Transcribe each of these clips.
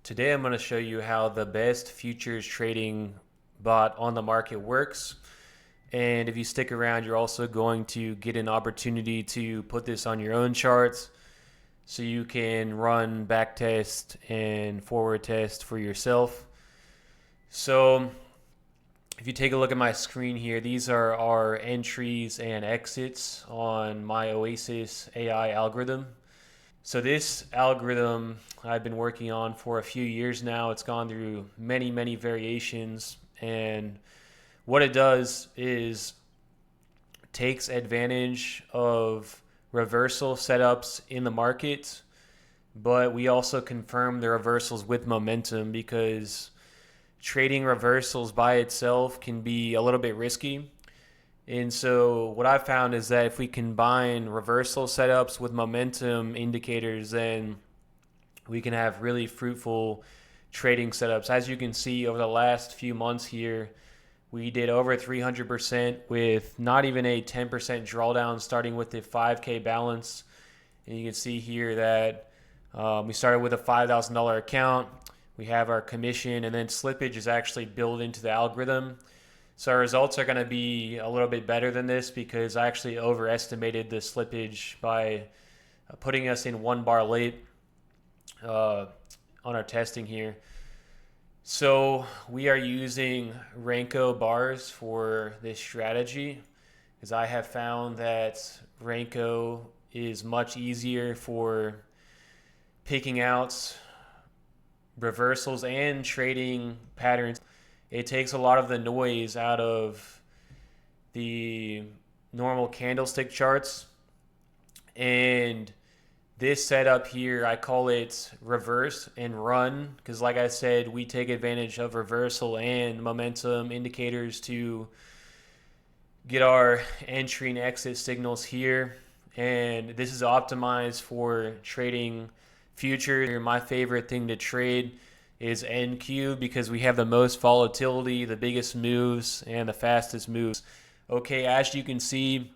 Today I'm going to show you how the best futures trading bot on the market works. And if you stick around, you're also going to get an opportunity to put this on your own charts so you can run back test and forward test for yourself. So if you take a look at my screen here, these are our entries and exits on my Oasis AI algorithm. So this algorithm I've been working on for a few years now. It's gone through many variations, and what it does is takes advantage of reversal setups in the market, but we also confirm the reversals with momentum because trading reversals by itself can be a little bit risky. And so what I found is that if we combine reversal setups with momentum indicators, then we can have really fruitful trading setups. As you can see over the last few months here, we did over 300% with not even a 10% drawdown, starting with the 5K balance. And you can see here that we started with a $5,000 account. We have our commission, and then slippage is actually built into the algorithm. So our results are going to be a little bit better than this because I actually overestimated the slippage by putting us in 1 bar late on our testing here. So we are using Renko bars for this strategy because I have found that Renko is much easier for picking out reversals and trading patterns. It takes a lot of the noise out of the normal candlestick charts. And this setup here, I call it reverse and run because, like I said, we take advantage of reversal and momentum indicators to get our entry and exit signals here. And this is optimized for trading futures. My favorite thing to trade is NQ because we have the most volatility, the biggest moves, and the fastest moves. Okay, as you can see,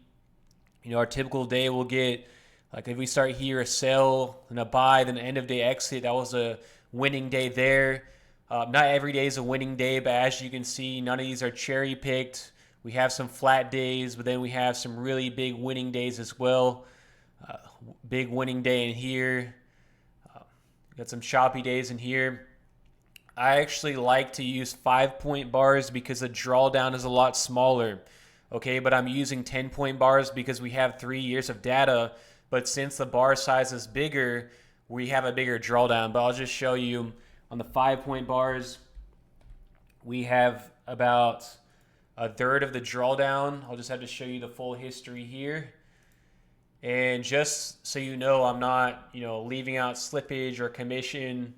our typical day will get, like if we start here, a sell and a buy, then an end of day exit. That was a winning day there. Not every day is a winning day, but as you can see, none of these are cherry picked. We have some flat days, but then we have some really big winning days as well. Big winning day in here. Got some choppy days in here. I actually like to use 5-point bars because the drawdown is a lot smaller. Okay, but I'm using 10-point bars because we have 3 years of data. But since the bar size is bigger, we have a bigger drawdown. But I'll just show you on the 5-point bars, we have about a third of the drawdown. I'll just have to show you the full history here. And just so you know, I'm not, leaving out slippage or commission.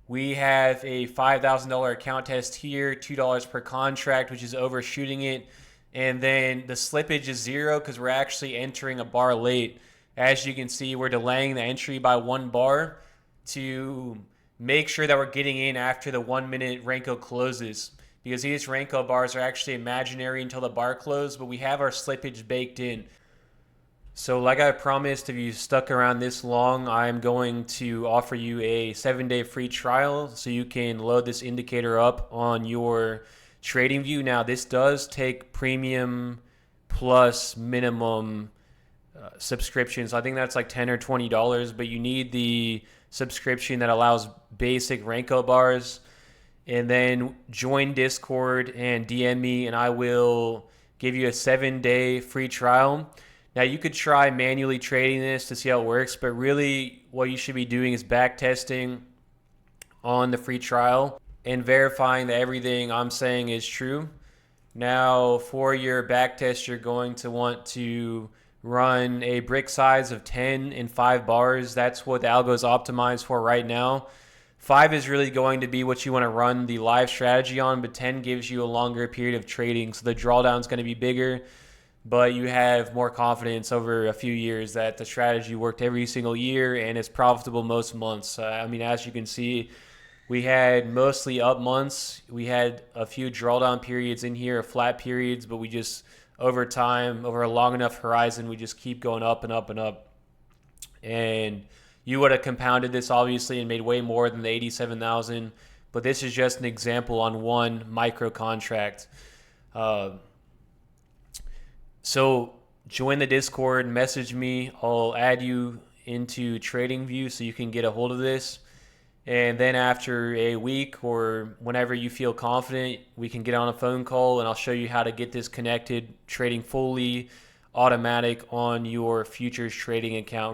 We have a $5,000 account test here, $2 per contract, which is overshooting it. And then the slippage is 0 because we're actually entering a bar late. As you can see, we're delaying the entry by 1 bar to make sure that we're getting in after the 1-minute Renko closes. Because these Renko bars are actually imaginary until the bar closes, but we have our slippage baked in. So like I promised, if you stuck around this long, I'm going to offer you a 7-day free trial so you can load this indicator up on your trading view. Now this does take premium plus minimum subscriptions. I think that's like $10 or $20, but you need the subscription that allows basic Renko bars. And then join Discord and DM me and I will give you a 7-day free trial. Now you could try manually trading this to see how it works, but really what you should be doing is back testing on the free trial and verifying that everything I'm saying is true. Now for your back test, you're going to want to run a brick size of 10 and 5 bars. That's what the algo is optimized for right now. 5 is really going to be what you want to run the live strategy on, but 10 gives you a longer period of trading. So the drawdown is going to be bigger, but you have more confidence over a few years that the strategy worked every single year and is profitable most months. As you can see, we had mostly up months. We had a few drawdown periods in here, flat periods, but we just, over time, over a long enough horizon, we just keep going up and up and up. And You would have compounded this obviously and made way more than the 87,000. But this is just an example on one micro contract. Uh, so join the Discord, message me. I'll add you into TradingView so you can get a hold of this. And then after a week or whenever you feel confident, we can get on a phone call and I'll show you how to get this connected, trading fully automatic on your futures trading account.